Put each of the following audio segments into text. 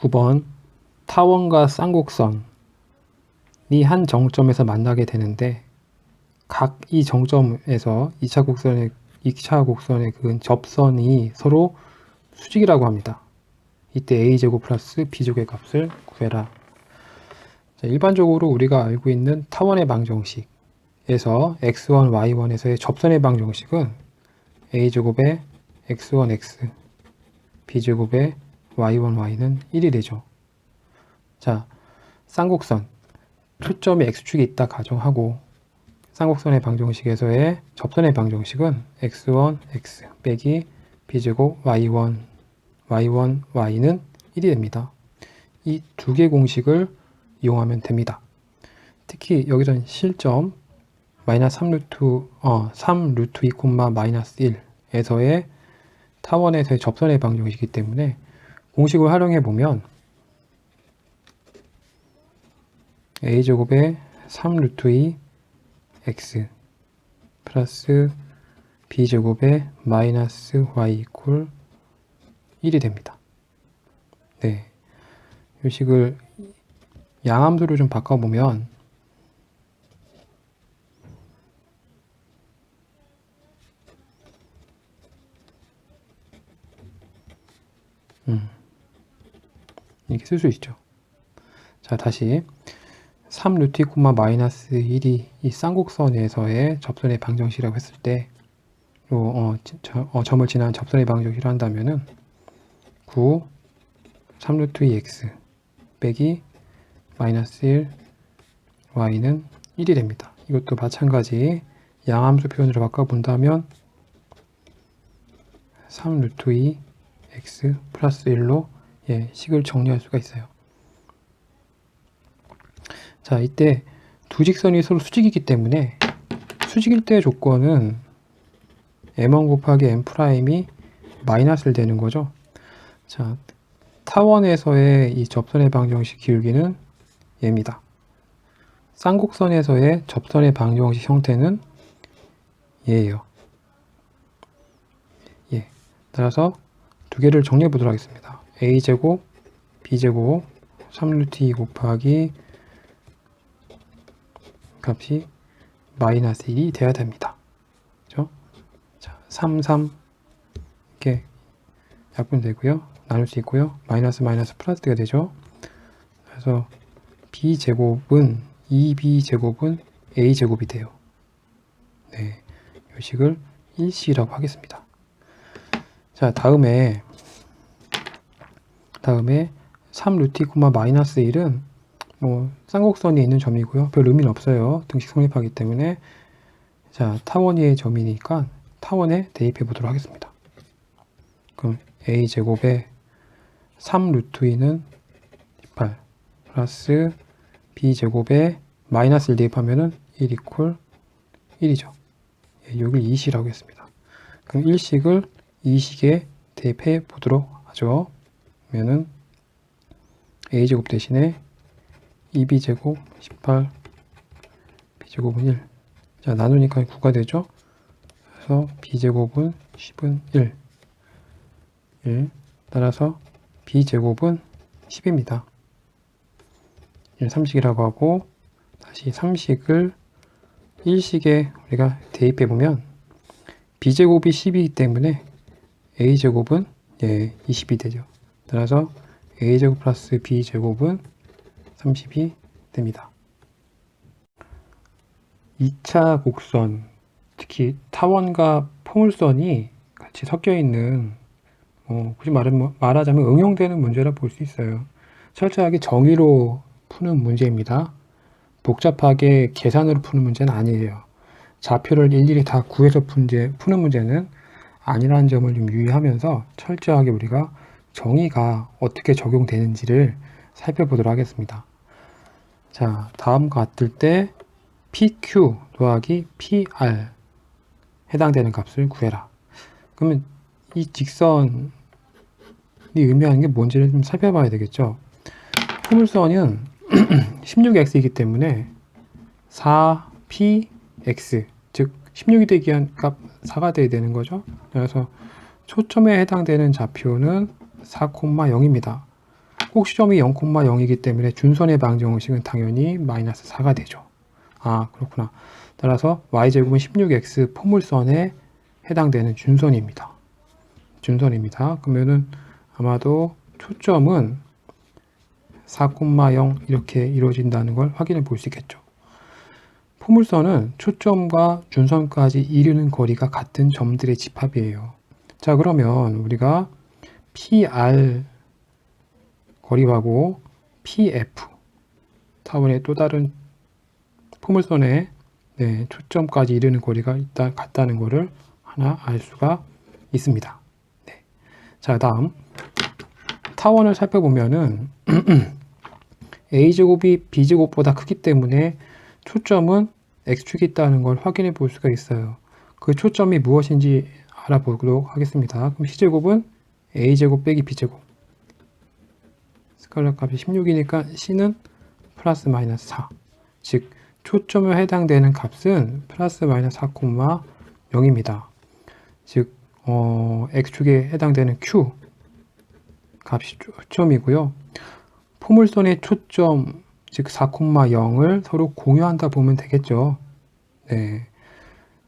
9번 타원과 쌍곡선이 한 정점에서 만나게 되는데 각 이 정점에서 2차 곡선의 그 접선이 서로 수직이라고 합니다. 이때 a제곱 플러스 b제곱의 값을 구해라. 자, 일반적으로 우리가 알고 있는 타원의 방정식에서 x1, y1에서의 접선의 방정식은 a제곱의 x1x b제곱의 y1, y는 1이 되죠. 자, 쌍곡선 초점이 x축에 있다 가정하고 쌍곡선의 방정식에서의 접선의 방정식은 x1, x 빼기 b제곱 y1, y는 1이 됩니다. 이 두 개 공식을 이용하면 됩니다. 특히 여기서는 실점 마이너스 3 루트 2, 마이너스 1에서의 타원에서의 접선의 방정식이기 때문에 공식을 활용해 보면 a제곱의 3 루트 2 x 플러스 b제곱의 마이너스 y 이퀄 1이 됩니다. 네, 이 식을 양함수로 좀 바꿔보면 이렇게 쓸 수 있죠. 자, 다시 3 루트 2, 마이너스 1이 이 쌍곡선에서의 접선의 방정식이라고 했을 때 점을 지난 접선의 방정식을 한다면은 9 3 루트 2x 빼기 마이너스 1 y는 1이 됩니다. 이것도 마찬가지 양함수 표현으로 바꿔본다면 3 루트 2 x 플러스 1로 식을 정리할 수가 있어요. 자, 이때 두 직선이 서로 수직이기 때문에 수직일 때의 조건은 m1 곱하기 m'이 마이너스를 되는 거죠. 자, 타원에서의 이 접선의 방정식 기울기는 얘입니다. 쌍곡선에서의 접선의 방정식 형태는 얘예요. 따라서 두 개를 정리해 보도록 하겠습니다. a제곱 b제곱 3 루트 2 곱하기 값이 마이너스 1이 돼야 됩니다. 그죠? 자, 3 이렇게 약분되고요. 나눌 수 있고요. 마이너스 플러스가 되죠. 그래서 b제곱은 2b제곱은 a제곱이 돼요. 네, 이 식을 1C라고 하겠습니다. 자, 다음에 3 루트 2, 마이너스 1은 쌍곡선이 있는 점이고요. 별 의미는 없어요. 등식 성립하기 때문에. 자, 타원의 점이니까 타원에 대입해 보도록 하겠습니다. 그럼 a제곱에 3 루트 2는 18 플러스 b제곱에 마이너스 1 대입하면은 1 이퀄 1이죠. 여기 2C라고 했습니다. 그럼 1식을 2식에 대입해 보도록 하죠. 그러면은 a제곱 대신에 2b제곱 18 b제곱은 1. 자, 나누니까 9가 되죠. 그래서 b제곱은 10은 1. 따라서 b제곱은 10입니다. 3식이라고 하고 다시 3식을 1식에 우리가 대입해 보면 b제곱이 10이기 때문에 a제곱은 20이 되죠. 따라서 a제곱 플러스 b제곱은 30이 됩니다. 2차 곡선, 특히 타원과 포물선이 같이 섞여 있는 굳이 말하자면 응용되는 문제라 볼 수 있어요. 철저하게 정의로 푸는 문제입니다. 복잡하게 계산으로 푸는 문제는 아니에요. 좌표를 일일이 다 구해서 푸는 문제는 아니라는 점을 좀 유의하면서 철저하게 우리가 정의가 어떻게 적용되는지를 살펴보도록 하겠습니다. 자, 다음과 같을 때 PQ 더하기 PR 해당되는 값을 구해라. 그러면 이 직선이 의미하는 게 뭔지를 좀 살펴봐야 되겠죠. 포물선은 16x이기 때문에 4px, 즉 16이 되기 위한 값 4가 돼야 되는 거죠. 그래서 초점에 해당되는 좌표는 4,0입니다. 꼭지점이 0,0이기 때문에 준선의 방정식은 당연히 마이너스 4가 되죠. 아, 그렇구나. 따라서 y제곱은 16x 포물선에 해당되는 준선입니다. 준선입니다. 그러면은 아마도 초점은 4,0 이렇게 이루어진다는 걸 확인해 볼 수 있겠죠. 포물선은 초점과 준선까지 이르는 거리가 같은 점들의 집합이에요. 자, 그러면 우리가 PR 거리하고 PF 타원의 또 다른 포물선의 초점까지 이르는 거리가 같다는 것을 하나 알 수가 있습니다. 네. 자, 다음 타원을 살펴보면은 A제곱이 B제곱보다 크기 때문에 초점은 X축이 있다는 걸 확인해 볼 수가 있어요. 그 초점이 무엇인지 알아보도록 하겠습니다. 그럼 C제곱은 A제곱 빼기 B제곱. 스칼렛 값이 16이니까 C는 플러스 마이너스 4. 즉, 초점에 해당되는 값은 플러스 마이너스 4,0입니다. 즉, X축에 해당되는 Q 값이 초점이고요. 포물선의 초점, 즉 4,0을 서로 공유한다 보면 되겠죠. 네.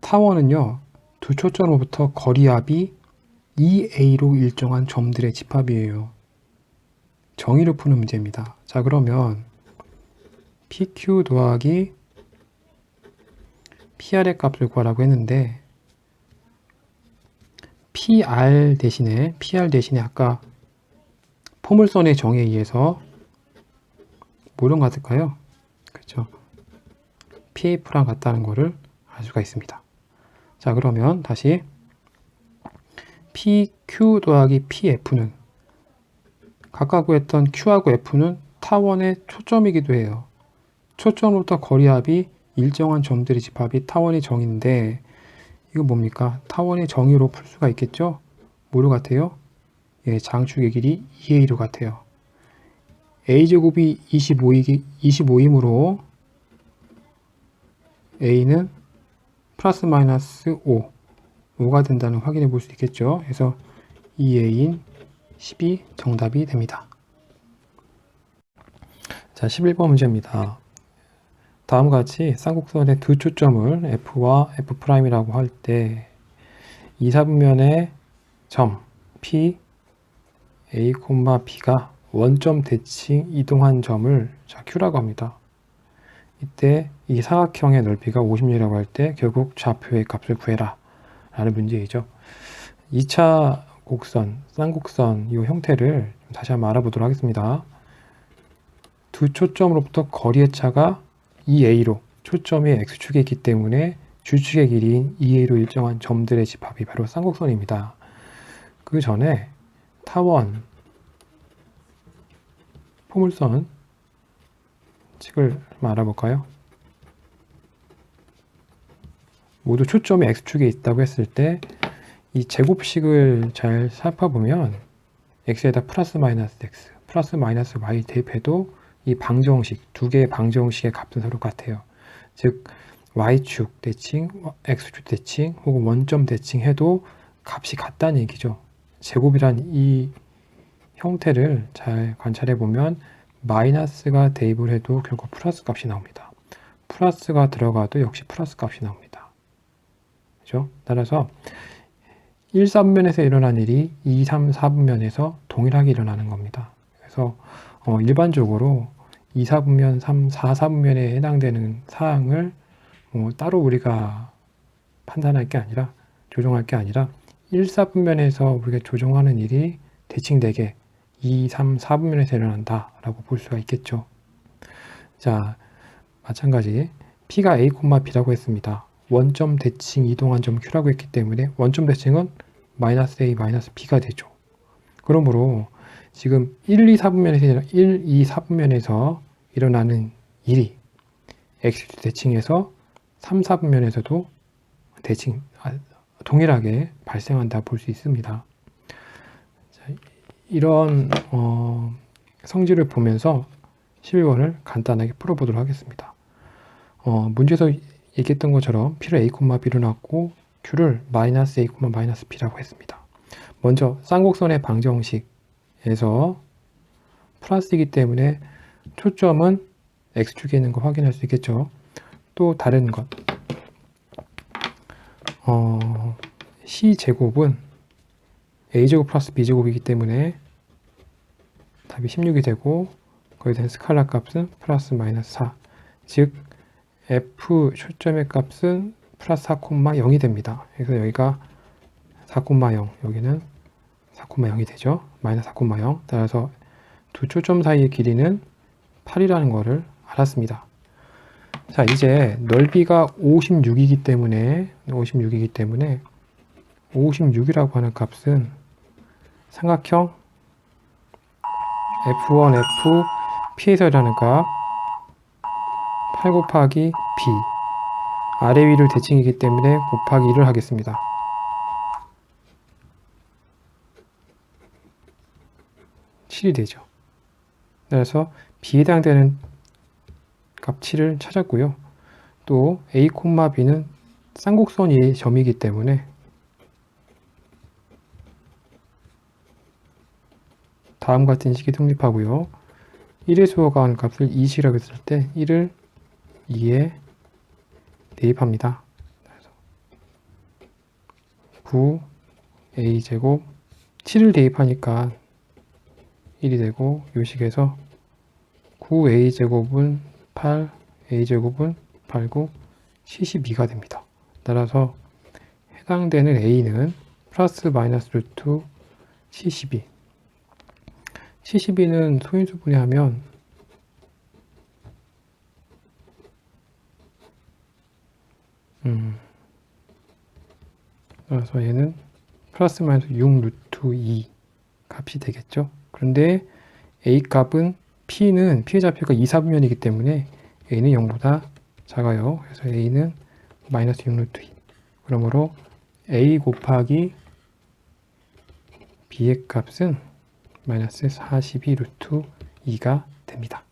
타원은요, 두 초점으로부터 거리합이 2a로 일정한 점들의 집합이에요. 정의를 푸는 문제입니다. 자, 그러면 PQ 더하기 PR의 값을 구하라고 했는데 PR 대신에 아까 포물선의 정의에 의해서 뭐랑 같을까요? 그렇죠. PF랑 같다는 것을 알 수가 있습니다. 자, 그러면 다시 PQ 더하기 PF는 각각 구했던 Q하고 F는 타원의 초점이기도 해요. 초점으로부터 거리합이 일정한 점들의 집합이 타원의 정의인데 이거 뭡니까? 타원의 정의로 풀 수가 있겠죠? 뭐로 같아요? 예, 장축의 길이 2a로 같아요. a제곱이 25이므로 a는 플러스 마이너스 5가 된다는 확인해 볼 수 있겠죠. 그래서 2a인 10이 정답이 됩니다. 자, 11번 문제입니다. 다음과 같이 쌍곡선의 두 초점을 F와 F'이라고 할 때 2, 4분면의 점 P, A, B가 원점 대칭 이동한 점을 Q라고 합니다. 이때 이 사각형의 넓이가 50mm라고 할 때 결국 좌표의 값을 구해라 라는 문제이죠. 2차 곡선, 쌍곡선 이 형태를 다시 한번 알아보도록 하겠습니다. 두 초점으로부터 거리의 차가 2a로 초점이 x축에 있기 때문에 주축의 길이인 2a로 일정한 점들의 집합이 바로 쌍곡선입니다. 그 전에 타원, 포물선 식을 좀 알아볼까요? 모두 초점이 x축에 있다고 했을 때 이 제곱식을 잘 살펴보면 x에다 플러스 마이너스 x, 플러스 마이너스 y 대입해도 이 방정식, 두 개의 방정식의 값은 서로 같아요. 즉 y축 대칭, x축 대칭 혹은 원점 대칭 해도 값이 같다는 얘기죠. 제곱이란 이 형태를 잘 관찰해 보면 마이너스가 대입을 해도 결국 플러스 값이 나옵니다. 플러스가 들어가도 역시 플러스 값이 나옵니다. 그죠? 따라서 1, 4분면에서 일어난 일이 2, 3, 4분면에서 동일하게 일어나는 겁니다. 그래서 일반적으로 2, 4분면, 3, 4, 4분면에 해당되는 사항을 따로 우리가 판단할 게 아니라, 조정할 게 아니라 1, 4분면에서 우리가 조정하는 일이 대칭되게 2, 3, 4분면에서 일어난다 라고 볼 수가 있겠죠. 자, 마찬가지 P가 A, B라고 했습니다. 원점 대칭 이동한 점 Q라고 했기 때문에 원점 대칭은 마이너스 A, 마이너스 B가 되죠. 그러므로 지금 1, 2, 4분면에서 일어나는 일이 X 대칭에서 3, 4분면에서도 동일하게 발생한다 볼 수 있습니다. 자, 이런 성질을 보면서 11번을 간단하게 풀어보도록 하겠습니다. 문제에서 얘기했던 것처럼 P를 A, B로 놨고 Q를 마이너스 A, 마이너스 B라고 했습니다. 먼저 쌍곡선의 방정식에서 플러스이기 때문에 초점은 x축에 있는 거 확인할 수 있겠죠. 또 다른 것, c제곱은 a제곱 플러스 b제곱이기 때문에 답이 16이 되고 거기에 대한 스칼라 값은 플러스 마이너스 4, 즉 f 초점의 값은 플러스 4,0이 됩니다. 그래서 여기가 4,0, 여기는 4,0이 되죠. 마이너스 4,0. 따라서 두 초점 사이의 길이는 8이라는 것을 알았습니다. 자, 이제 넓이가 56이기 때문에 56이라고 하는 값은 삼각형 F1, F, P에서라는 값 8 곱하기 B, 아래 위를 대칭이기 때문에 곱하기 1을 하겠습니다. (7이) 되죠. 그래서 B에 해당되는 값 7을 찾았고요. 또 A, B는 쌍곡선이 점이기 때문에 다음 같은 식이 성립하고요. 1의 수호가 하는 값을 2식이라고 했을 때 1을 2에 대입합니다. 9a제곱 7을 대입하니까 1이 되고 요 식에서 9a제곱은 8, a제곱은 8, 9, 72가 됩니다. 따라서 해당되는 a는 플러스 마이너스 루트 72. 72는 소인수분해 하면 그래서 얘는 플러스 마이너스 6 루트 2 값이 되겠죠. 그런데 a 값은 p의 좌표가 2, 4분면이기 때문에 a는 0보다 작아요. 그래서 a는 마이너스 6 루트 2. 그러므로 a 곱하기 b의 값은 마이너스 42 루트 2가 됩니다.